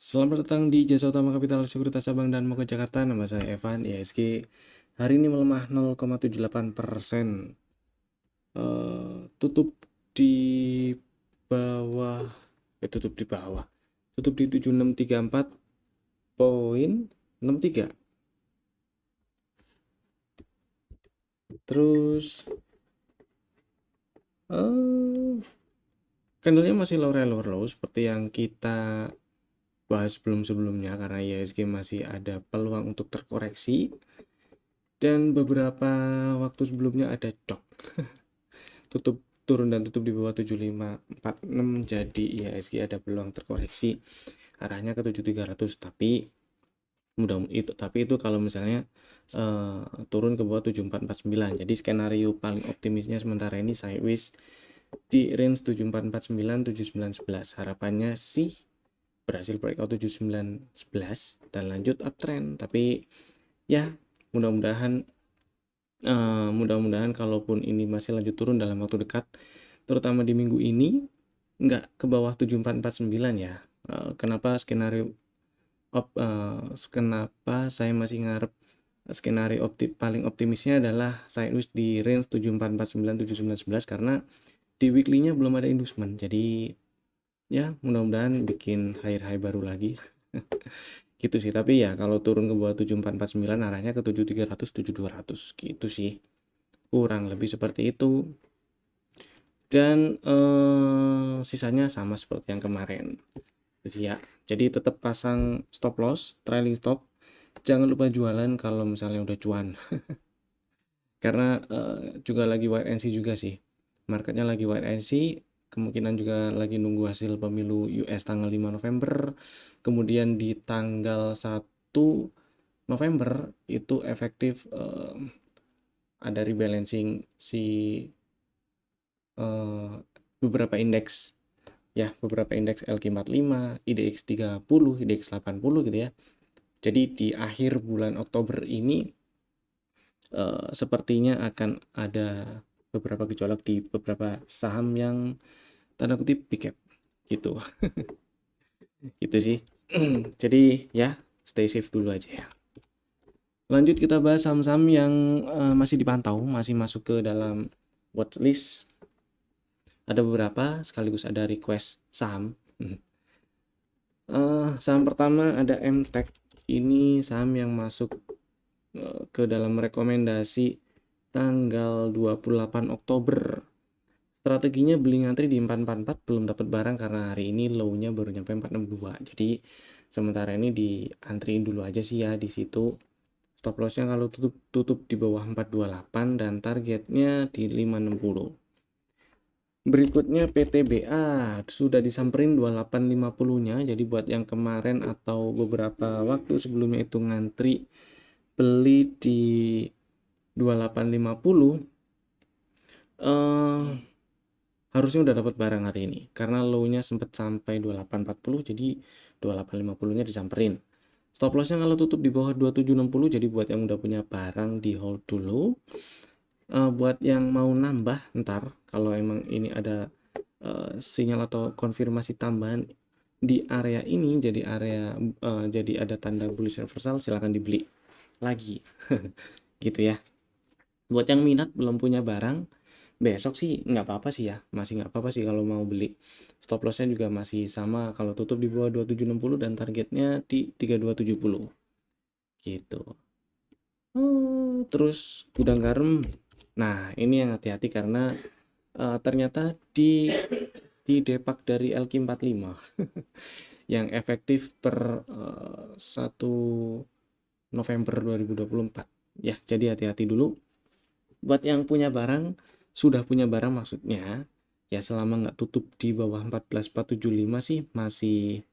Selamat datang di Jasa Utama Kapital Sekuritas Cabang dan Moga Jakarta. Nama saya Evan, IHSG. Hari ini melemah 0,78%. Tutup di bawah, tutup di bawah. Tutup di 7634,63. Terus, eh candlenya masih lower low seperti yang kita bahas sebelum-sebelumnya karena IHSG masih ada peluang untuk terkoreksi. Dan beberapa waktu sebelumnya ada dok tutup turun dan tutup di bawah 7546, jadi IHSG ada peluang terkoreksi arahnya ke 7300, tapi itu kalau misalnya turun ke bawah 7449. Jadi skenario paling optimisnya sementara ini sideways di range 7449 7911. Harapannya sih berhasil breakout 7911 dan lanjut uptrend, tapi ya mudah-mudahan kalaupun ini masih lanjut turun dalam waktu dekat, terutama di minggu ini, nggak ke bawah 7449 ya. Kenapa saya masih ngarep skenario paling optimisnya adalah sideways di range 7449 7911 karena di weekly-nya belum ada inducement. Jadi ya mudah-mudahan bikin high baru lagi. Gitu sih, tapi ya kalau turun ke bawah 7449 arahnya ke 7300 7200 gitu sih. Kurang lebih seperti itu. Dan sisanya sama seperti yang kemarin. Jadi tetap pasang stop loss, trailing stop. Jangan lupa jualan kalau misalnya udah cuan. Karena juga lagi wait and see juga sih. Marketnya lagi wait and see, kemungkinan juga lagi nunggu hasil pemilu US tanggal 5 November. Kemudian di tanggal 1 November itu efektif ada rebalancing si beberapa indeks LQ45, IDX 30, IDX 80 gitu ya. Jadi di akhir bulan Oktober ini sepertinya akan ada beberapa gejolak di beberapa saham yang tanda kutip big cap gitu. Gitu sih. Jadi ya stay safe dulu aja ya. Lanjut kita bahas saham-saham yang masih dipantau, masih masuk ke dalam watchlist. Ada beberapa sekaligus ada request saham. Saham pertama ada MTech. Ini saham yang masuk ke dalam rekomendasi tanggal 28 Oktober. Strateginya beli ngantri di 444, belum dapat barang karena hari ini low-nya baru nyampe 462. Jadi sementara ini diantriin dulu aja sih ya di situ. Stop loss-nya kalau tutup di bawah 428 dan targetnya di 560. Berikutnya PTBA sudah disamperin 2850-nya. Jadi buat yang kemarin atau beberapa waktu sebelumnya itu ngantri beli di 2850, harusnya udah dapat barang hari ini karena low-nya sempat sampai 2840, jadi 2850-nya disamperin. Stop loss-nya kalau tutup di bawah 2760, jadi buat yang udah punya barang di hold dulu. Buat yang mau nambah ntar kalau emang ini ada sinyal atau konfirmasi tambahan di area ini, jadi ada tanda bullish reversal, silahkan dibeli lagi. Gitu ya. Buat yang minat belum punya barang, besok sih nggak apa-apa sih ya, masih nggak apa-apa sih kalau mau beli. Stop lossnya juga masih sama, kalau tutup di bawah 2760 dan targetnya di 3270 gitu. Terus gudang garam, nah ini yang hati-hati karena ternyata di depak dari LQ45 yang efektif per 1 November 2024 ya, jadi hati-hati dulu. Buat yang punya barang, sudah punya barang maksudnya, ya selama nggak tutup di bawah 14.475 sih masih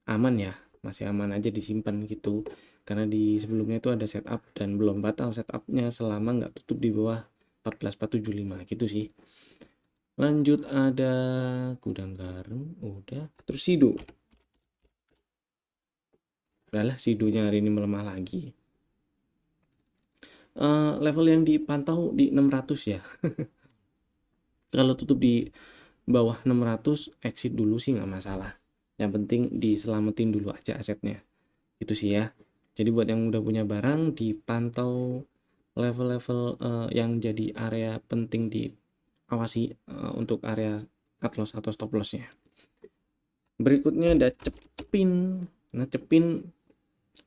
aman ya, masih aman aja disimpan gitu. Karena di sebelumnya itu ada setup dan belum batal setupnya selama nggak tutup di bawah 14.475 gitu sih. Lanjut ada gudang garam, udah. Terus Sido. Udahlah, Sidonya hari ini melemah lagi. Level yang dipantau di 600 ya. Kalau tutup di bawah 600 exit dulu sih nggak masalah. Yang penting diselamatin dulu aja asetnya. Itu sih ya. Jadi buat yang udah punya barang, dipantau level-level yang jadi area penting diawasi untuk area cut loss atau stop lossnya. Berikutnya ada Cepin. Nah, Cepin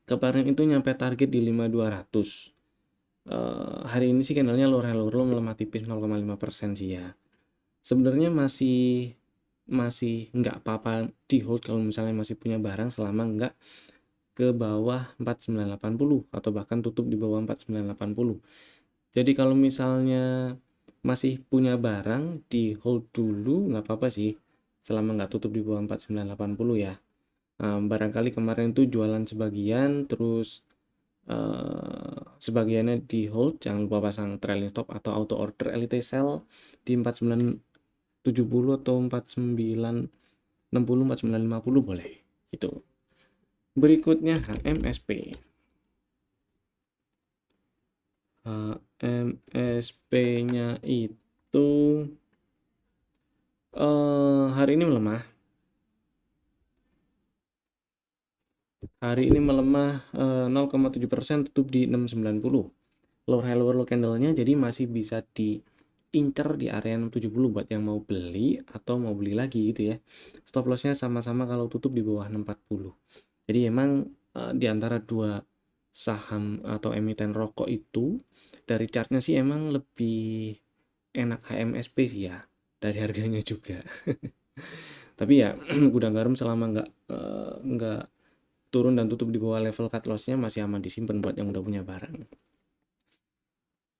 kemarin itu nyampe target di 5200. Hari ini sih candlenya lower melemah tipis 0,5% sih ya. Sebenarnya masih nggak apa-apa di hold kalau misalnya masih punya barang selama nggak ke bawah 4980 atau bahkan tutup di bawah 4980. Jadi kalau misalnya masih punya barang di hold dulu nggak apa-apa sih selama nggak tutup di bawah 4980 ya. Barangkali kemarin itu jualan sebagian terus sebagiannya di hold, jangan lupa pasang trailing stop atau auto order elite sell di 4970 atau 4960 4950 boleh gitu. Berikutnya HMSP. HMSP-nya itu hari ini melemah. Hari ini melemah 0,7%, tutup di 690. Lower candle-nya jadi masih bisa diincar di area 670 buat yang mau beli atau mau beli lagi gitu ya. Stop loss-nya sama-sama kalau tutup di bawah 640. Jadi emang di antara dua saham atau emiten rokok itu dari chartnya sih emang lebih enak HMSP sih ya, dari harganya juga. Tapi ya gudang garam selama nggak turun dan tutup di bawah level cut loss-nya masih aman disimpan buat yang udah punya barang.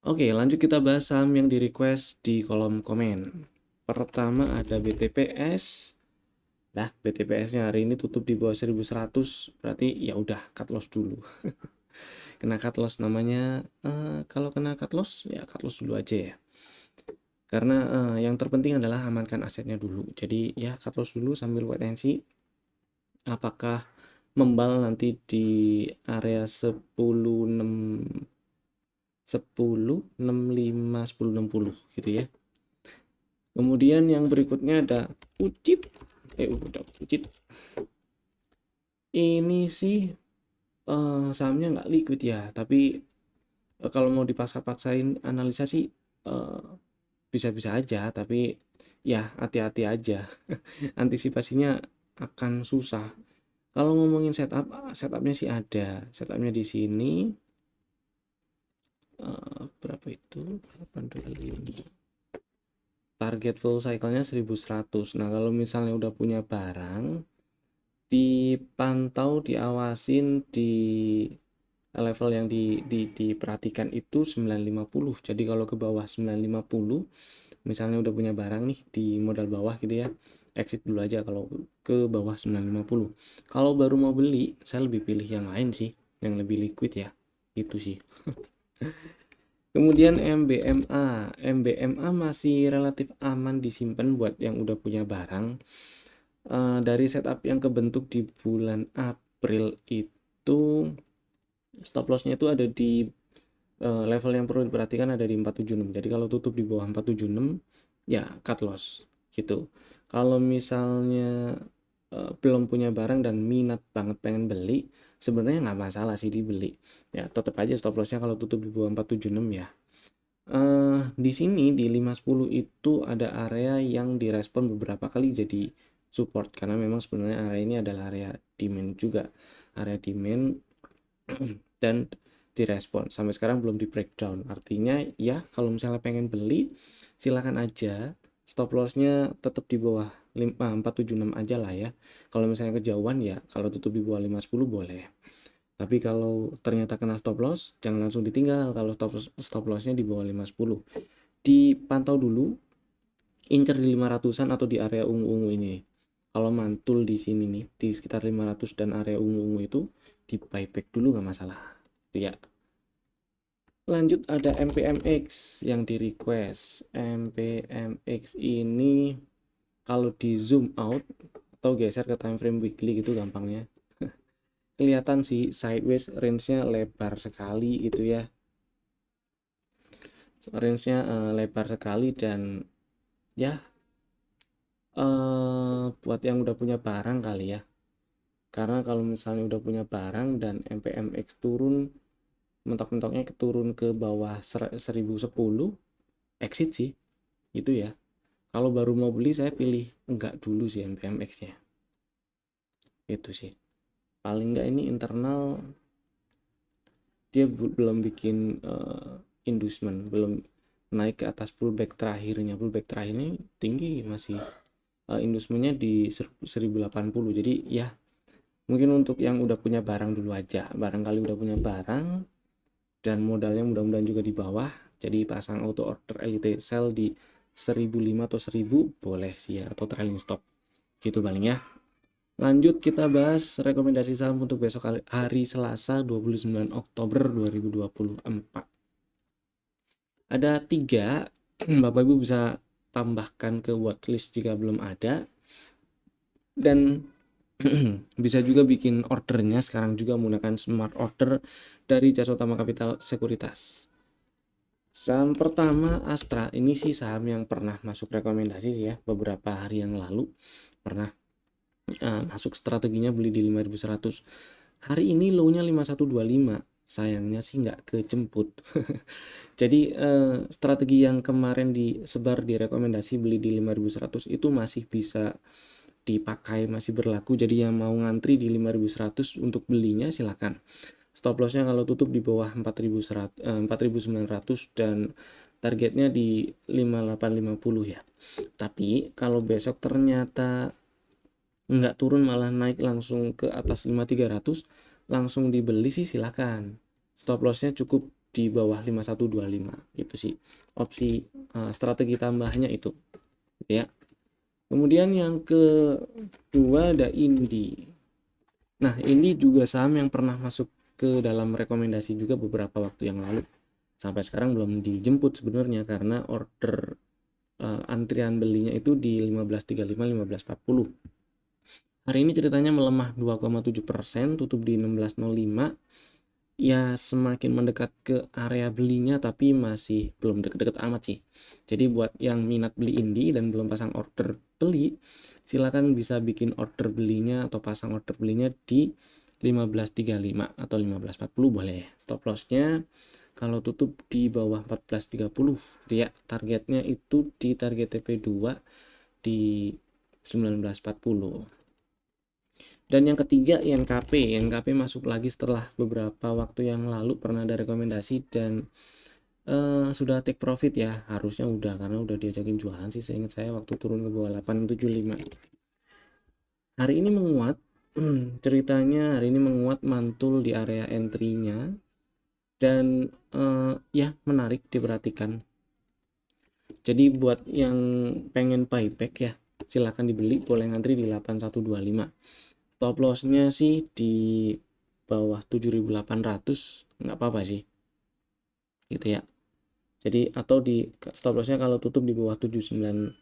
Oke, lanjut kita bahas saham yang di request di kolom komen. Pertama ada BTPS. Nah, BTPS-nya hari ini tutup di bawah 1100, berarti ya udah cut loss dulu. Kena cut loss namanya, kalau kena cut loss ya cut loss dulu aja ya. Karena yang terpenting adalah amankan asetnya dulu. Jadi ya cut loss dulu sambil wait and see apakah membal nanti di area 10.65 10.60 gitu ya. Kemudian yang berikutnya ada Ucit. Ucit. Ini sih sahamnya nggak liquid ya, tapi kalau mau dipaksa-paksain analisa sih bisa-bisa aja, tapi ya hati-hati aja. Antisipasinya akan susah. Kalau ngomongin setupnya sih ada. Setupnya di sini berapa itu? 825. Target full cycle-nya 1100. Nah, kalau misalnya udah punya barang, dipantau, diawasin di level yang diperhatikan itu 950. Jadi kalau ke bawah 950, misalnya udah punya barang nih di modal bawah gitu ya, exit dulu aja kalau ke bawah 950. Kalau baru mau beli, saya lebih pilih yang lain sih, yang lebih liquid ya. Itu sih. Kemudian MBMA masih relatif aman disimpan buat yang udah punya barang. Dari setup yang kebentuk di bulan April itu stop lossnya itu ada di level yang perlu diperhatikan ada di 476. Jadi kalau tutup di bawah 476 ya cut loss gitu. Kalau misalnya belum punya barang dan minat banget pengen beli, sebenarnya nggak masalah sih dibeli. Ya tetap aja stop lossnya kalau tutup di bawah 476 ya. Di sini di 510 itu ada area yang direspon beberapa kali jadi support karena memang sebenarnya area ini adalah area demand juga. Area demand dan direspon. Sampai sekarang belum di breakdown. Artinya ya kalau misalnya pengen beli silakan aja. Stop lossnya tetap di bawah 476 aja lah ya. Kalau misalnya kejauhan ya kalau tutup di bawah 510 boleh. Tapi kalau ternyata kena stop loss, jangan langsung ditinggal kalau stop lossnya di bawah 510. Dipantau dulu, incer di 500-an atau di area ungu-ungu ini. Kalau mantul di sini nih, di sekitar 500 dan area ungu-ungu itu, di buyback dulu nggak masalah. Ya. Lanjut ada MPMX yang di request. MPMX ini kalau di zoom out atau geser ke time frame weekly gitu gampangnya. Kelihatan sih sideways range-nya lebar sekali gitu ya. Range-nya lebar sekali dan ya Buat yang udah punya barang kali ya. Karena kalau misalnya udah punya barang dan MPMX turun, mentok-mentoknya turun ke bawah 1010, exit sih, itu ya. Kalau baru mau beli saya pilih enggak dulu sih MPMX-nya. Itu sih. Paling enggak ini internal dia belum bikin inducement, belum naik ke atas pullback terakhirnya. Pullback terakhir ini tinggi, masih inducementnya di 1080. Jadi ya mungkin untuk yang udah punya barang dulu aja, barangkali udah punya barang dan modalnya mudah-mudahan juga di bawah, jadi pasang auto order elite sell di 1005 atau 1000 boleh sih ya, atau trailing stop gitu paling ya. Lanjut kita bahas rekomendasi saham untuk besok hari Selasa 29 Oktober 2024. Ada 3, Bapak Ibu bisa tambahkan ke watchlist jika belum ada, dan bisa juga bikin ordernya sekarang juga menggunakan smart order dari Jasa Utama Capital Sekuritas. Saham pertama Astra, ini sih saham yang pernah masuk rekomendasi sih ya, beberapa hari yang lalu pernah masuk strateginya beli di 5.100. Hari ini low-nya 5125, sayangnya sih nggak kejemput. Jadi strategi yang kemarin disebar di rekomendasi beli di 5.100 itu masih bisa dipakai, masih berlaku. Jadi yang mau ngantri di 5.100 untuk belinya silakan. Stop lossnya kalau tutup di bawah 4.900 dan targetnya di 5850 ya. Tapi kalau besok ternyata nggak turun malah naik langsung ke atas 5.300, langsung dibeli sih silakan. Stop lossnya cukup di bawah 5125. Itu sih opsi strategi tambahnya itu ya. Kemudian yang kedua ada Indi. Nah, ini juga saham yang pernah masuk ke dalam rekomendasi juga beberapa waktu yang lalu. Sampai sekarang belum dijemput sebenarnya karena order antrian belinya itu di 1535 1540. Hari ini ceritanya melemah 2,7%, tutup di 1605. Ya semakin mendekat ke area belinya tapi masih belum deket-deket amat sih. Jadi buat yang minat beli Indi dan belum pasang order beli, silakan bisa bikin order belinya atau pasang order belinya di 1535 atau 1540 boleh. Stop lossnya kalau tutup di bawah 1430 ya, targetnya itu di target TP2 di 1940. Dan yang ketiga INKP masuk lagi setelah beberapa waktu yang lalu pernah ada rekomendasi dan sudah take profit ya, harusnya udah karena udah diajakin jualan sih seingat saya waktu turun ke bawah 875. Hari ini menguat, ceritanya hari ini menguat mantul di area entry-nya dan ya menarik diperhatikan. Jadi buat yang pengen buyback ya silahkan dibeli, boleh ngantri di 8125. Stop lossnya sih di bawah 7.800, nggak apa-apa sih gitu ya. Jadi atau di stop lossnya kalau tutup di bawah 7950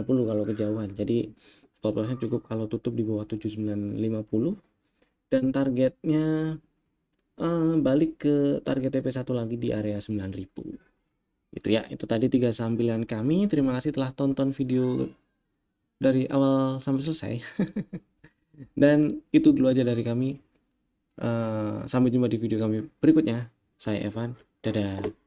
kalau kejauhan. Jadi stop lossnya cukup kalau tutup di bawah 7950 dan targetnya balik ke target TP1 lagi di area 9000. Itu ya, itu tadi 3 saham pilihan kami. Terima kasih telah tonton video dari awal sampai selesai. Dan itu dulu aja dari kami. Sampai jumpa di video kami berikutnya. Saya Evan. Dadah.